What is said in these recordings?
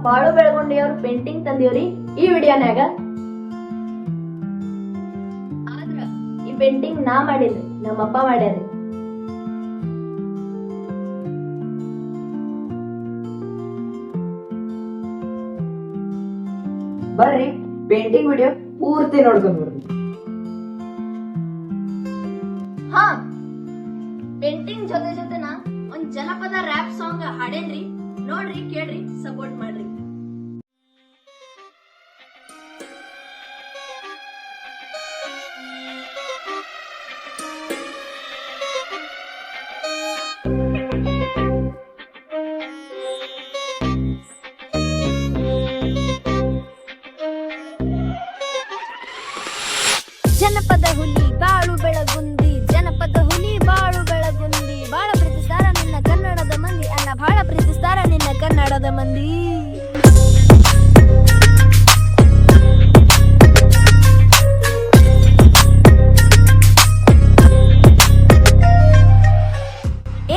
ಬಾಳು ಬೆಳಗುಂಡಿಯವ್ರ ಪೇಂಟಿಂಗ್ ತಂದಿವ್ರಿ ಈ ವಿಡಿಯೋನ್ಯಾಗ. ಆದ್ರ ಈ ಪೇಂಟಿಂಗ್ ನಾ ಮಾಡಿಲ್ರಿ, ನಮ್ಮಪ್ಪ ಮಾಡ್ಯಾರಿ. ಬರ್ರಿ ಪೇಂಟಿಂಗ್ ವಿಡಿಯೋ ಪೂರ್ತಿ ನೋಡ್ಕೊಂಡ್ ಬರ್ರಿ. ಹಾ, ಪೇಂಟಿಂಗ್ ಜೊತೆ ಜೊತೆನ ಒಂದ್ ಜನಪದ ರ್ಯಾಪ್ ಸಾಂಗ್ ಹಾಡೇನ್ರಿ. ನೋಡ್ರಿ, ಕೇಳ್ರಿ, ಸಪೋರ್ಟ್ ಮಾಡ್ರಿ. ಜನಪದ ಹುಲಿ ಬಾಳು ಬೆಳಗುಂದಿ, ಜನಪದ ಹುಲಿ ಬಾಳು ಬೆಳಗುಂದಿ, ಬಾಳ ಪ್ರೀತಿಸ್ತಾರ ನಿನ್ನ ಕನ್ನಡದ ಮಂದಿ, ಅನ್ನ ಬಾಳ ಪ್ರೀತಿಸ್ತಾರ ನಿನ್ನ ಕನ್ನಡದ ಮಂದಿ.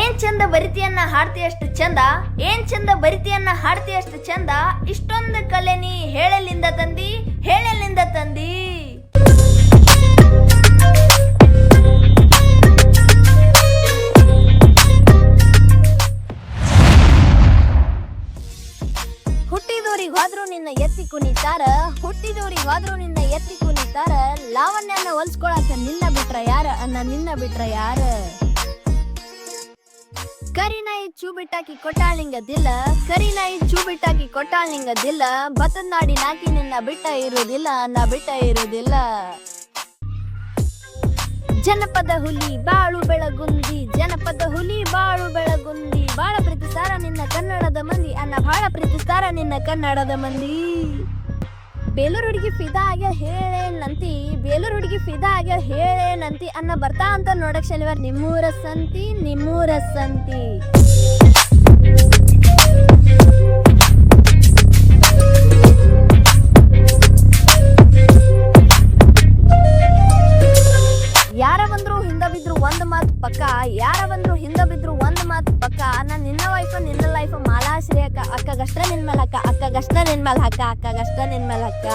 ಏನ್ ಚಂದ ಬರಿತಿಯನ್ನ ಹಾಡ್ತಿ ಅಷ್ಟು ಚಂದ, ಏನ್ ಚಂದ ಬರಿತಿಯನ್ನ ಹಾಡ್ತಿ ಅಷ್ಟು ಚಂದ, ಇಷ್ಟೊಂದು ಕಲೆ ನೀ ಹೇಳಲಿಂದ ತಂದಿ, ಹೇಳಲಿಂದ ತಂದಿ. ಹುಟ್ಟಿದೋರಿಗೆ ಹೋದ್ರು ನಿನ್ನ ಎತ್ತಿ ಕುಣಿತಾರ, ಹುಟ್ಟಿದೋರಿಗೆ ಹೋದ್ರು ನಿನ್ನ ಎತ್ತಿ ಕುಣಿತಾರ, ಲಾವಣ್ಯನ ಹೊಲ್ಸ್ಕೊಳಕ ನಿನ್ನ ಬಿಟ್ರ ಯಾರ ಅನ್ನ, ನಿನ್ನ ಬಿಟ್ರ ಯಾರ. ಕರಿನಾಯಿ ಚೂ ಬಿಟ್ಟಾಕಿ ಕೊಟ್ಟಾಳಿಂಗದಿಲ್ಲ, ಕರಿನಾಯಿ ಚೂ ಬಿಟ್ಟಾಕಿ ಕೊಟ್ಟಾಳಿಂಗದಿಲ್ಲ, ಭತ್ತದ ನಾಡಿ ನಾಕಿ ನಿನ್ನ ಬಿಟ್ಟ ಇರುವುದಿಲ್ಲ, ನಾ ಬಿಟ್ಟ ಇರುವುದಿಲ್ಲ. ಜನಪದ ಹುಲಿ ಬಾಳು ಬೆಳಗುಂದಿ, ಜನಪದ ಹುಲಿ ಬಾಳು ಬೆಳಗುಂದಿ, ಬಾಳ ಪ್ರೀತಿಸ್ತಾರ ನಿನ್ನ ಕನ್ನಡದ ಮಂದಿ, ಅನ್ನ ಬಾಳ ಪ್ರೀತಿಸ್ತಾರ ನಿನ್ನ ಕನ್ನಡದ ಮಂದಿ. ಬೇಲೂರು ಹುಡುಗಿ ಫಿದಾ ಆಗ್ಯ ಹೇಳೇನಂತಿ, ಬೇಲೂರು ಹುಡುಗಿ ಫಿದಾ ಆಗ್ಯ ಹೇಳೇನಂತಿ, ಅನ್ನ ಬರ್ತಾ ಅಂತ ನೋಡಕ್ ಶನಿವಾರ ನಿಮ್ಮೂರ ಸಂತಿ, ನಿಮ್ಮೂರ ಸಂತಿ. ಯಾರ ಬಂದ್ರು ಹಿಂದ ಬಿದ್ರು ಒಂದ್ ಮಾತು ಪಕ್ಕ, ಯಾರ ಬಂದ್ರು ಹಿಂದ ಬಿದ್ರು ಒಂದ್ ಮಾತು ಪಕ್ಕ, ಅನ್ನ ನಿನ್ನ ವೈಫ್ ನಿನ್ನ ಲೈಫ್ ಮಾಲಾಶ್ರೀ ಅಕ್ಕ, ಅಕ್ಕಗಷ್ಟ ನಿನ್ ಮೇಲೆ ಹಕ್ಕ, ಅಕ್ಕಗಷ್ಟ ನಿನ್ ಮೇಲೆ ಹಕ್ಕ, ಅಕ್ಕಗಷ್ಟ ನಿನ್ ಮೇಲೆ ಹಕ್ಕ.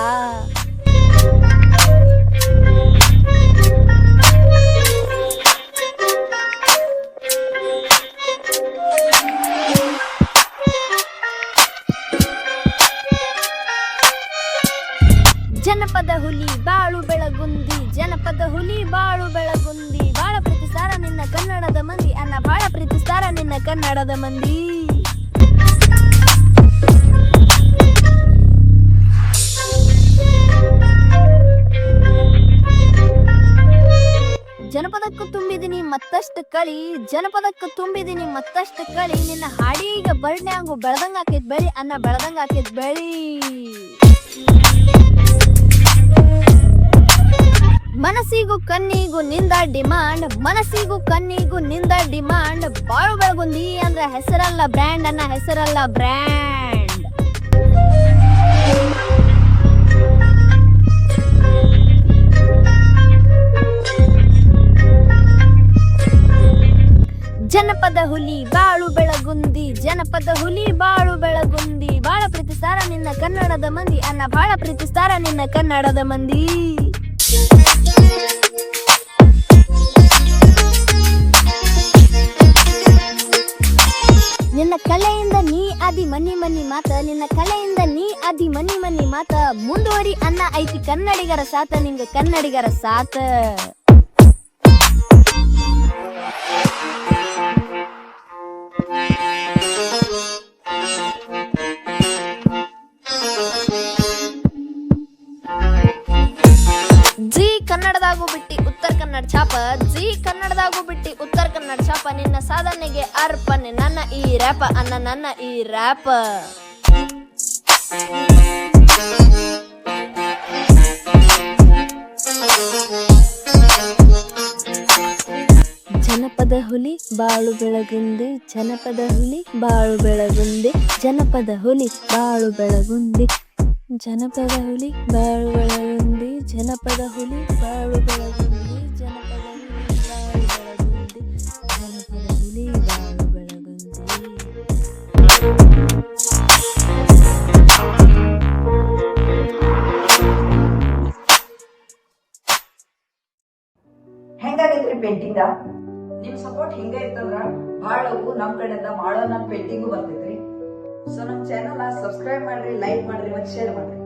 ಜನಪದ ಹುಲಿ ಬಾಳು ಬೆಳಗುಂದಿ, ಜನಪದ ಹುಲಿ ಬಾಳು ಬೆಳಗುಂದಿ, ಬಾಳ ಪ್ರೀತಿಸ್ತಾರ ನಿನ್ನ ಕನ್ನಡದ ಮಂದಿ, ಅನ್ನ ಬಾಳ ಪ್ರೀತಿಸ್ತಾರ ನಿನ್ನ ಕನ್ನಡದ ಮಂದಿ. ಜನಪದಕ್ಕೂ ತುಂಬಿದೀನಿ ಮತ್ತಷ್ಟು ಕಳಿ, ಜನಪದಕ್ಕೂ ತುಂಬಿದೀನಿ ಮತ್ತಷ್ಟು ಕಳಿ, ನಿನ್ನ ಹಾಡಿಗ ಬರ್ಣ್ಯಾಂಗು ಬೆಳದಂಗ ಹಾಕಿದ್ ಬೆಳಿ ಅನ್ನ, ಬೆಳದಂಗ ಹಾಕಿದ್ ಬೆಳಿ. ಮನಸ್ಸಿಗೂ ಕಣ್ಣಿಗೂ ನಿಂದ ಡಿಮಾಂಡ್, ಮನಸ್ಸಿಗೂ ಕಣ್ಣಿಗೂ ನಿಂದ ಡಿಮಾಂಡ್, ಬಾಳು ಬೆಳಗುಂದಿ ಅಂದ್ರೆ ಹೆಸರಲ್ಲ ಬ್ರ್ಯಾಂಡ್ ಅನ್ನ, ಹೆಸರಲ್ಲ ಬ್ರ್ಯಾಂಡ್. ಜನಪದ ಹುಲಿ ಬಾಳು ಬೆಳಗುಂದಿ, ಜನಪದ ಹುಲಿ ಬಾಳು ಬೆಳಗುಂದಿ, ಬಾಳ ಪ್ರೀತಿಸ್ತಾರ ನಿನ್ನ ಕನ್ನಡದ ಮಂದಿ, ಅನ್ನ ಬಾಳ ಪ್ರೀತಿಸ್ತಾರ ನಿನ್ನ ಕನ್ನಡದ ಮಂದಿ. ನಿನ್ನ ಕಲೆಯಿಂದ ನೀ ಅದಿ ಮನಿ ಮನಿ ಮಾತ, ನಿನ್ನ ಕಲೆಯಿಂದ ನೀ ಅದಿ ಮನಿ ಮನಿ ಮಾತ, ಮುಂದುವರಿ ಅನ್ನ ಐತಿ ಕನ್ನಡಿಗರ ಸಾತ, ನಿಂಗ ಕನ್ನಡಿಗರ ಸಾತ. ಜಿ ಕನ್ನಡದಾಗೂ ಬಿಟ್ಟಿ ಉತ್ತರ ಕನ್ನಡ ಛಾಪ, ಜಿ ಕನ್ನಡದಾಗೂ ಬಿಟ್ಟಿ ಉತ್ತರ ಕನ್ನಡ ಛಾಪ, ನಿನ್ನ ಸಾಧನೆಗೆ ಅರ್ಪಣೆ ನನ್ನ ಈ ರ್ಯಾಪ ಅನ್ನ, ನನ್ನ ಈ ರ್ಯಾಪ. ಜನಪದ ಹುಲಿ ಬಾಳು ಬೆಳಗುಂದಿ, ಜನಪದ ಹುಲಿ ಬಾಳು ಬೆಳಗುಂದಿ, ಜನಪದ ಹುಲಿ ಬಾಳು ಬೆಳಗುಂದಿ, ಜನಪದ ಹುಲಿ ಬಾಳು ಬೆಳಗುಂದಿ, ಜನಪದ ಹುಲಿ ಬಾಳು ಬೆಳಗುಂದಿ, ಜನಪದ ಹುಲಿ ಬಾಳು ಬೆಳಗುಂದಿ, ಜನಪದ ಹುಲಿ ಬಾಳು ಬೆಳಗುಂದಿ. ಐತ್ರಿ ಪೇಂಟಿಂಗ. ನಿಮ್ ಸಪೋರ್ಟ್ ಹಿಂಗ ಇತ್ತಂದ್ರ ಬಹಳವು ನಮ್ ಕಡೆಯಿಂದ ಮಾಡೋ ನಮ್ ಪೇಂಟಿಂಗು ಬರ್ತೈತ್ರಿ. ಸೊ ನಮ್ ಚಾನಲ್ ಸಬ್ಸ್ಕ್ರೈಬ್ ಮಾಡ್ರಿ, ಲೈಕ್ ಮಾಡ್ರಿ, ಮತ್ತೆ ಶೇರ್ ಮಾಡ್ರಿ.